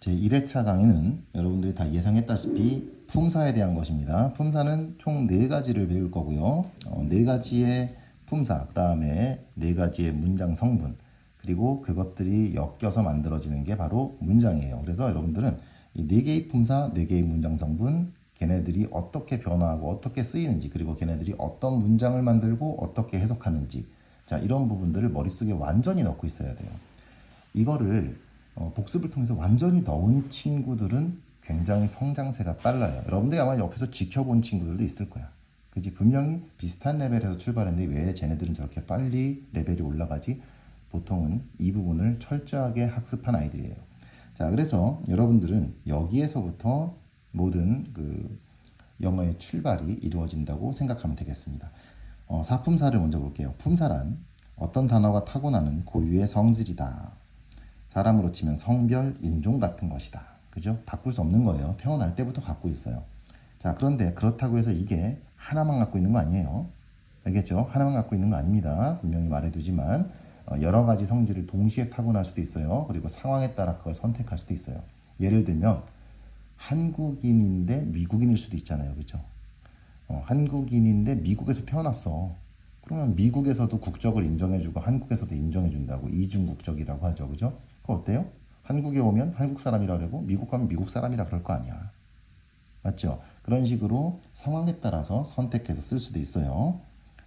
제1회차 강의는 여러분들이 다 예상했다시피 품사에 대한 것입니다. 품사는 총 4가지를 배울 거고요. 4가지의 품사, 그 다음에 4가지의 문장 성분, 그리고 그것들이 엮여서 만들어지는 게 바로 문장이에요. 그래서 여러분들은 이 4개의 품사, 4개의 문장 성분, 걔네들이 어떻게 변화하고 어떻게 쓰이는지, 그리고 걔네들이 어떤 문장을 만들고 어떻게 해석하는지, 자, 이런 부분들을 머릿속에 완전히 넣고 있어야 돼요. 이거를 복습을 통해서 완전히 넣은 친구들은 굉장히 성장세가 빨라요. 여러분들이 아마 옆에서 지켜본 친구들도 있을 거야. 그지? 분명히 비슷한 레벨에서 출발했는데 왜 쟤네들은 저렇게 빨리 레벨이 올라가지? 보통은 이 부분을 철저하게 학습한 아이들이에요. 자, 그래서 여러분들은 여기에서부터 모든 그 영어의 출발이 이루어진다고 생각하면 되겠습니다. 사품사를 먼저 볼게요. 품사란 어떤 단어가 타고나는 고유의 성질이다. 사람으로 치면 성별, 인종 같은 것이다. 그죠? 바꿀 수 없는 거예요. 태어날 때부터 갖고 있어요. 자, 그런데 그렇다고 해서 이게 하나만 갖고 있는 거 아니에요. 알겠죠? 하나만 갖고 있는 거 아닙니다. 분명히 말해두지만 여러 가지 성질을 동시에 타고날 수도 있어요. 그리고 상황에 따라 그걸 선택할 수도 있어요. 예를 들면 한국인인데 미국인일 수도 있잖아요. 그죠? 한국인인데 미국에서 태어났어. 그러면 미국에서도 국적을 인정해주고 한국에서도 인정해준다고 이중국적이라고 하죠. 그죠? 그거 어때요? 한국에 오면 한국 사람이라 그러고 미국 가면 미국 사람이라 그럴 거 아니야. 맞죠? 그런 식으로 상황에 따라서 선택해서 쓸 수도 있어요.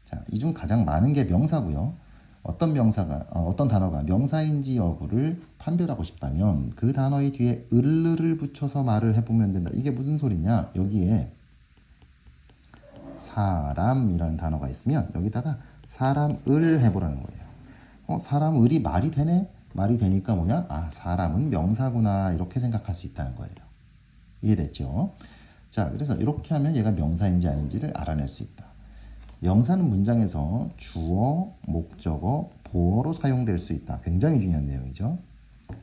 자, 이 중 가장 많은 게 명사고요. 어떤 단어가 명사인지 여부를 판별하고 싶다면 그 단어의 뒤에 을을 붙여서 말을 해보면 된다. 이게 무슨 소리냐? 여기에 사람이라는 단어가 있으면 여기다가 사람을 해보라는 거예요. 사람을이 말이 되네? 말이 되니까 뭐냐? 아, 사람은 명사구나. 이렇게 생각할 수 있다는 거예요. 이해됐죠? 자, 그래서 이렇게 하면 얘가 명사인지 아닌지를 알아낼 수 있다. 명사는 문장에서 주어, 목적어, 보어로 사용될 수 있다. 굉장히 중요한 내용이죠.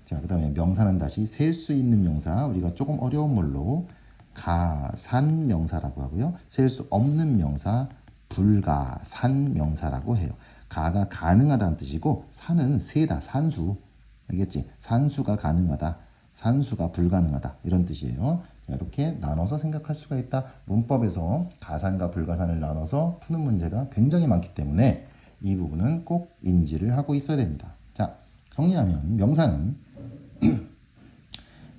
자, 그 다음에 명사는 다시 셀 수 있는 명사, 우리가 조금 어려운 말로 가산명사라고 하고요. 셀 수 없는 명사, 불가산명사라고 해요. 가가 가능하다는 뜻이고 산은 세다, 산수. 알겠지? 산수가 가능하다, 산수가 불가능하다, 이런 뜻이에요. 자, 이렇게 나눠서 생각할 수가 있다. 문법에서 가산과 불가산을 나눠서 푸는 문제가 굉장히 많기 때문에 이 부분은 꼭 인지를 하고 있어야 됩니다. 자, 정리하면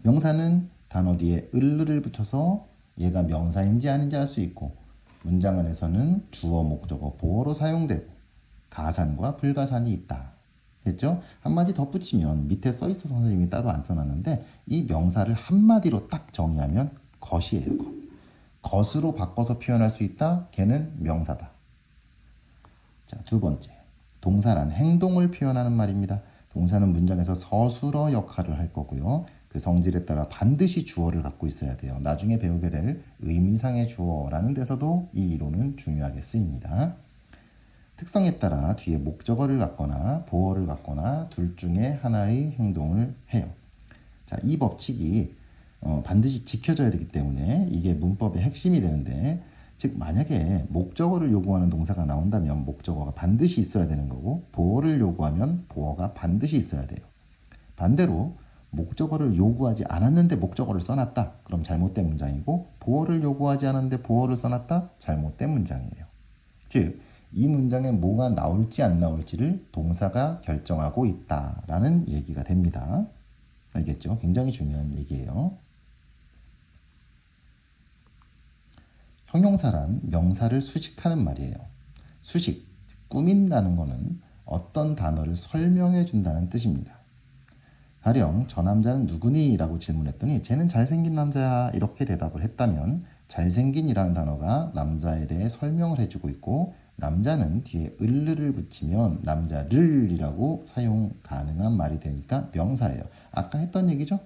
명사는 단어 뒤에 을을 붙여서 얘가 명사인지 아닌지 알 수 있고, 문장 안에서는 주어, 목적어, 보어로 사용되고 가산과 불가산이 있다. 됐죠? 한마디 덧붙이면 밑에 써있어서 선생님이 따로 안 써놨는데 이 명사를 한마디로 딱 정의하면 것이에요. 것으로 바꿔서 표현할 수 있다. 걔는 명사다. 자, 두 번째, 동사란 행동을 표현하는 말입니다. 동사는 문장에서 서술어 역할을 할 거고요. 그 성질에 따라 반드시 주어를 갖고 있어야 돼요. 나중에 배우게 될 의미상의 주어라는 데서도 이 이론은 중요하게 쓰입니다. 특성에 따라 뒤에 목적어를 갖거나 보어를 갖거나 둘 중에 하나의 행동을 해요. 자, 이 법칙이 반드시 지켜져야 되기 때문에 이게 문법의 핵심이 되는데, 즉 만약에 목적어를 요구하는 동사가 나온다면 목적어가 반드시 있어야 되는 거고, 보어를 요구하면 보어가 반드시 있어야 돼요. 반대로 목적어를 요구하지 않았는데 목적어를 써놨다. 그럼 잘못된 문장이고, 보어를 요구하지 않았는데 보어를 써놨다. 잘못된 문장이에요. 즉 이 문장에 뭐가 나올지 안 나올지를 동사가 결정하고 있다라는 얘기가 됩니다. 알겠죠? 굉장히 중요한 얘기예요. 형용사란 명사를 수식하는 말이에요. 수식, 꾸민다는 거는 어떤 단어를 설명해 준다는 뜻입니다. 가령 저 남자는 누구니? 라고 질문했더니 쟤는 잘생긴 남자야, 이렇게 대답을 했다면 잘생긴이라는 단어가 남자에 대해 설명을 해주고 있고, 남자는 뒤에 을을 붙이면 남자를이라고 사용 가능한 말이 되니까 명사예요. 아까 했던 얘기죠?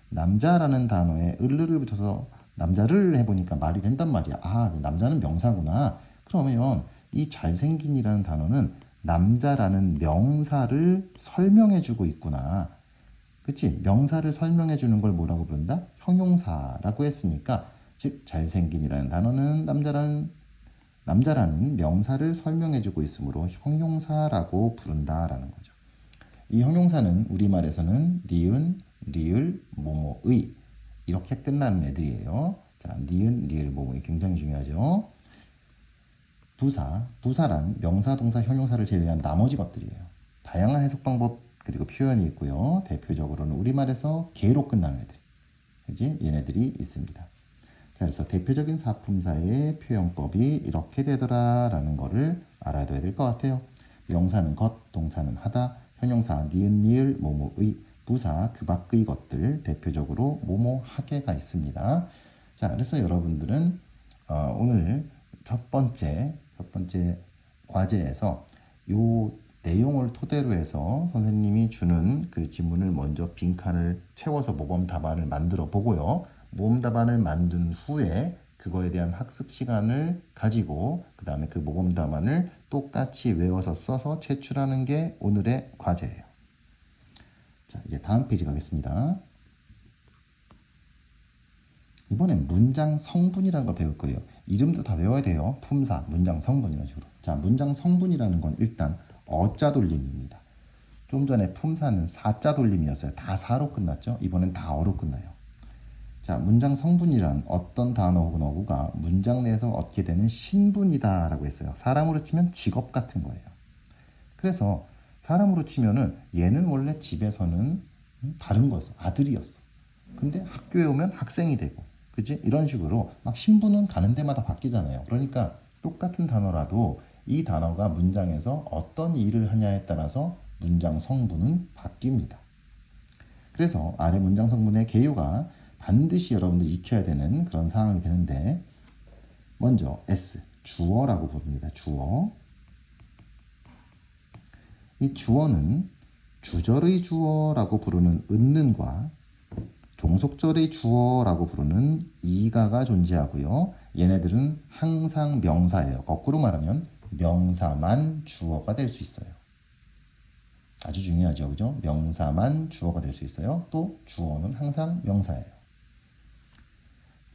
남자라는 단어에 을을 붙여서 남자를 해보니까 말이 된단 말이야. 아, 남자는 명사구나. 그러면 이 잘생긴이라는 단어는 남자라는 명사를 설명해주고 있구나. 그치? 명사를 설명해주는 걸 뭐라고 부른다? 형용사라고 했으니까, 즉 잘생긴이라는 단어는 남자라는 명사를 설명해주고 있으므로 형용사라고 부른다라는 거죠. 이 형용사는 우리말에서는 니은, 리을, 뭐뭐 모모의 이렇게 끝나는 애들이에요. 자, 니은, 리을, 모모의 굉장히 중요하죠. 부사란 명사, 동사, 형용사를 제외한 나머지 것들이에요. 다양한 해석 방법 그리고 표현이 있고요. 대표적으로는 우리말에서 개로 끝나는 애들, 그지? 얘네들이 있습니다. 자, 그래서 대표적인 사품사의 표현법이 이렇게 되더라라는 거를 알아둬야 될 것 같아요. 명사는 것, 동사는 하다, 형용사 니은, 리을, 모모의, 부사 그 밖의 것들, 대표적으로 모모하게가 있습니다. 자, 그래서 여러분들은 오늘 첫 번째 과제에서 요 내용을 토대로 해서 선생님이 주는 그 지문을 먼저 빈칸을 채워서 모범 답안을 만들어 보고요. 모범 답안을 만든 후에 그거에 대한 학습 시간을 가지고 그 다음에 그 모범 답안을 똑같이 외워서 써서 제출하는 게 오늘의 과제예요. 자, 이제 다음 페이지 가겠습니다. 이번엔 문장 성분이라는 걸 배울 거예요. 이름도 다 외워야 돼요. 품사, 문장 성분 이런 식으로. 자, 문장 성분이라는 건 일단 어자 돌림입니다. 좀 전에 품사는 사자 돌림이었어요. 다 사로 끝났죠. 이번엔 다 어로 끝나요. 자, 문장 성분이란 어떤 단어 혹은 어구가 문장 내에서 얻게 되는 신분이다 라고 했어요. 사람으로 치면 직업 같은 거예요. 그래서 사람으로 치면은 얘는 원래 집에서는 다른 거였어. 아들이었어. 근데 학교에 오면 학생이 되고, 그치? 이런 식으로 막 신분은 가는 데마다 바뀌잖아요. 그러니까 똑같은 단어라도 이 단어가 문장에서 어떤 일을 하냐에 따라서 문장 성분은 바뀝니다. 그래서 아래 문장 성분의 개요가 반드시 여러분들이 익혀야 되는 그런 상황이 되는데, 먼저 S, 주어라고 부릅니다. 주어. 이 주어는 주절의 주어라고 부르는 은는과 종속절의 주어라고 부르는 이가가 존재하고요. 얘네들은 항상 명사예요. 거꾸로 말하면 명사만 주어가 될 수 있어요. 아주 중요하죠. 그죠? 명사만 주어가 될 수 있어요. 또 주어는 항상 명사예요.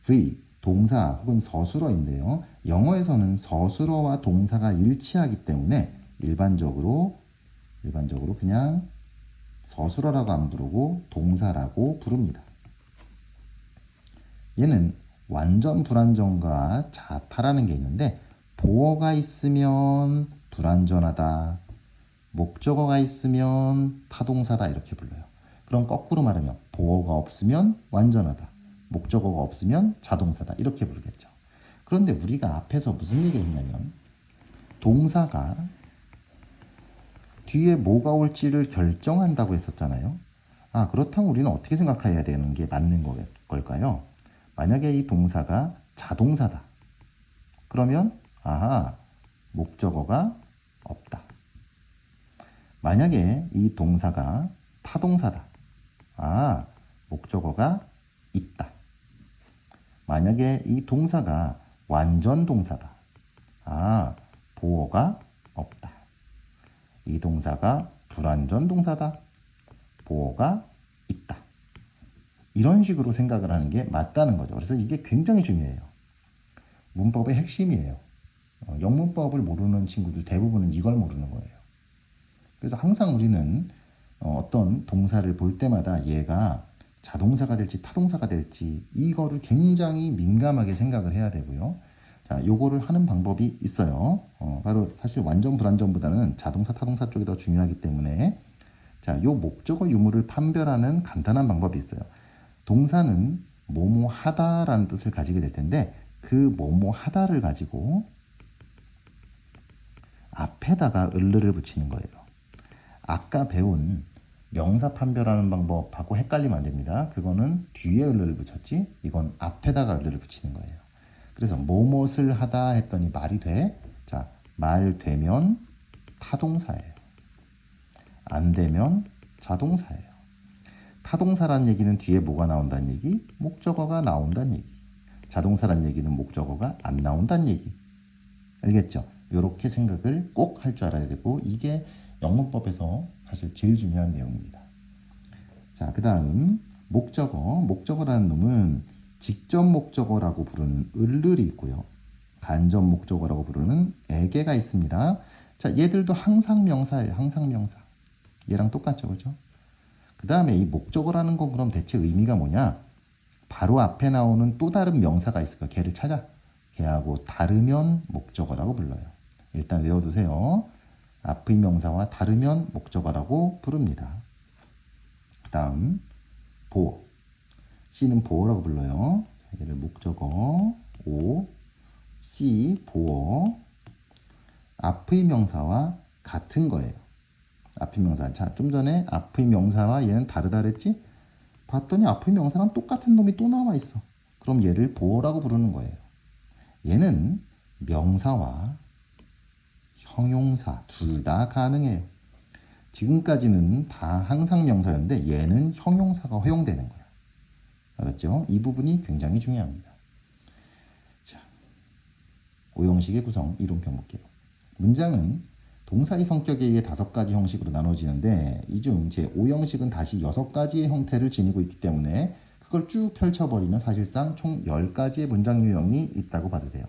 V, 동사 혹은 서술어인데요. 영어에서는 서술어와 동사가 일치하기 때문에 일반적으로 그냥 서술어라고 안 부르고 동사라고 부릅니다. 얘는 완전 불완전과 자타라는 게 있는데, 보어가 있으면 불완전하다, 목적어가 있으면 타동사다 이렇게 불러요. 그럼 거꾸로 말하면 보어가 없으면 완전하다, 목적어가 없으면 자동사다 이렇게 부르겠죠. 그런데 우리가 앞에서 무슨 얘기를 했냐면 동사가 뒤에 뭐가 올지를 결정한다고 했었잖아요. 아, 그렇다면 우리는 어떻게 생각해야 되는 게 맞는 걸까요? 만약에 이 동사가 자동사다. 그러면 목적어가 없다. 만약에 이 동사가 타동사다. 목적어가 있다. 만약에 이 동사가 완전 동사다. 보어가 없다. 이 동사가 불완전 동사다. 보어가 있다. 이런 식으로 생각을 하는 게 맞다는 거죠. 그래서 이게 굉장히 중요해요. 문법의 핵심이에요. 영문법을 모르는 친구들 대부분은 이걸 모르는 거예요. 그래서 항상 우리는 어떤 동사를 볼 때마다 얘가 자동사가 될지 타동사가 될지 이거를 굉장히 민감하게 생각을 해야 되고요. 자, 요거를 하는 방법이 있어요. 바로 사실 완전 불완전보다는 자동사 타동사 쪽이 더 중요하기 때문에, 자, 요 목적어 유무를 판별하는 간단한 방법이 있어요. 동사는 뭐뭐 하다라는 뜻을 가지게 될 텐데, 그 뭐뭐 하다를 가지고 앞에다가 을를 붙이는 거예요. 아까 배운 명사 판별하는 방법하고 헷갈리면 안 됩니다. 그거는 뒤에 을을 붙였지, 이건 앞에다가 을을 붙이는 거예요. 그래서 뭐뭇을 하다 했더니 말이 돼? 자, 말 되면 타동사예요. 안 되면 자동사예요. 타동사란 얘기는 뒤에 뭐가 나온다는 얘기? 목적어가 나온다는 얘기. 자동사란 얘기는 목적어가 안 나온다는 얘기. 알겠죠? 이렇게 생각을 꼭 할 줄 알아야 되고, 이게 영문법에서 사실 제일 중요한 내용입니다. 자, 그 다음 목적어. 목적어라는 놈은 직접 목적어라고 부르는 을을이 있고요. 간접 목적어라고 부르는 에게가 있습니다. 자, 얘들도 항상 명사예요. 항상 명사. 얘랑 똑같죠, 그죠? 그 다음에 이 목적어라는 건 그럼 대체 의미가 뭐냐? 바로 앞에 나오는 또 다른 명사가 있을까? 걔를 찾아. 걔하고 다르면 목적어라고 불러요. 일단 외워두세요. 앞의 명사와 다르면 목적어라고 부릅니다. 그 다음 보어. C는 보어라고 불러요. 얘를 목적어, O, C, 보어. 앞의 명사와 같은 거예요. 앞의 명사. 자, 좀 전에 앞의 명사와 얘는 다르다 그랬지? 봤더니 앞의 명사랑 똑같은 놈이 또 나와 있어. 그럼 얘를 보어라고 부르는 거예요. 얘는 명사와 형용사 둘 다 가능해요. 지금까지는 다 항상 명사였는데 얘는 형용사가 허용되는 거야. 알았죠? 이 부분이 굉장히 중요합니다. 자, 오형식의 구성, 이론표 볼게요. 문장은 동사의 성격에 의해 5가지 형식으로 나눠지는데 이 중 제5형식은 다시 6가지의 형태를 지니고 있기 때문에 그걸 쭉 펼쳐버리면 사실상 총 10가지의 문장 유형이 있다고 봐도 돼요.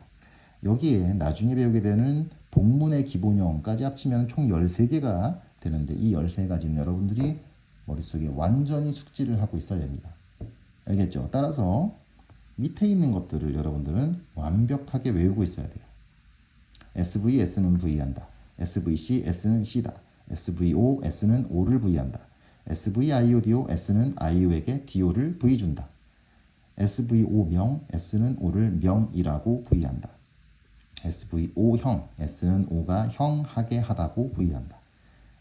여기에 나중에 배우게 되는 본문의 기본형까지 합치면 총 13개가 되는데 이 13가지는 여러분들이 머릿속에 완전히 숙지를 하고 있어야 됩니다. 알겠죠? 따라서 밑에 있는 것들을 여러분들은 완벽하게 외우고 있어야 돼요. SV, S는 V한다. SVC, S는 C다. SVO, S는 O를 V한다. SVIO, DO, S는 IO에게 DO를 V 준다. SVO명, S는 O를 명이라고 V한다. SVO형, S는 O가 형하게 하다고 V한다.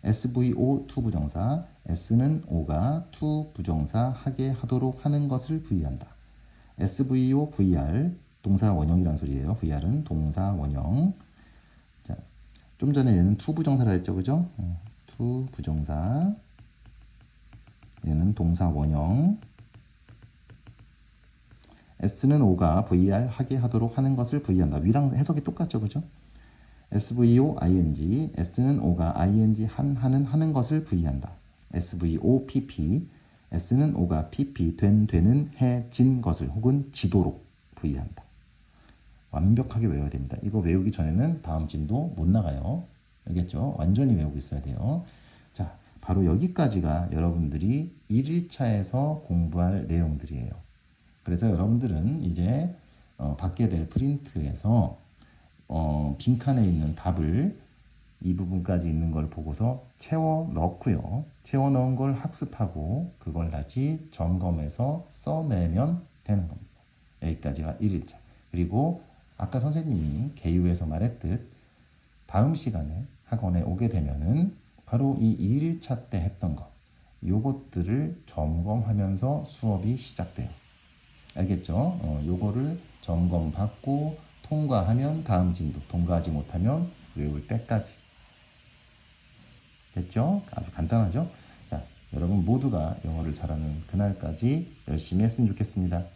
SVO 투 부정사, S는 O가 투 부정사 하게 하도록 하는 것을 V한다. SVO VR, 동사 원형이란 소리예요. VR은 동사 원형. 자, 좀 전에 얘는 투 부정사라 했죠, 그죠? 투 부정사. 얘는 동사 원형. S는 O가 VR 하게 하도록 하는 것을 V한다. 위랑 해석이 똑같죠, 그죠? SVO ing, S는 O가 ing 하는 것을 V한다. SVO PP, S는 O가 PP 되는 해진 것을 혹은 지도록 V한다. 완벽하게 외워야 됩니다. 이거 외우기 전에는 다음 진도 못 나가요. 알겠죠? 완전히 외우고 있어야 돼요. 자, 바로 여기까지가 여러분들이 1일차에서 공부할 내용들이에요. 그래서 여러분들은 이제 받게 될 프린트에서 빈칸에 있는 답을 이 부분까지 있는 걸 보고서 채워 넣고요. 채워 넣은 걸 학습하고 그걸 다시 점검해서 써내면 되는 겁니다. 여기까지가 1일차. 그리고 아까 선생님이 개요에서 말했듯 다음 시간에 학원에 오게 되면은 바로 이 1일차 때 했던 것 요것들을 점검하면서 수업이 시작돼요. 알겠죠? 요거를 점검받고 통과하면 다음 진도, 통과하지 못하면 외울 때까지. 됐죠? 아주 간단하죠? 자, 여러분 모두가 영어를 잘하는 그날까지 열심히 했으면 좋겠습니다.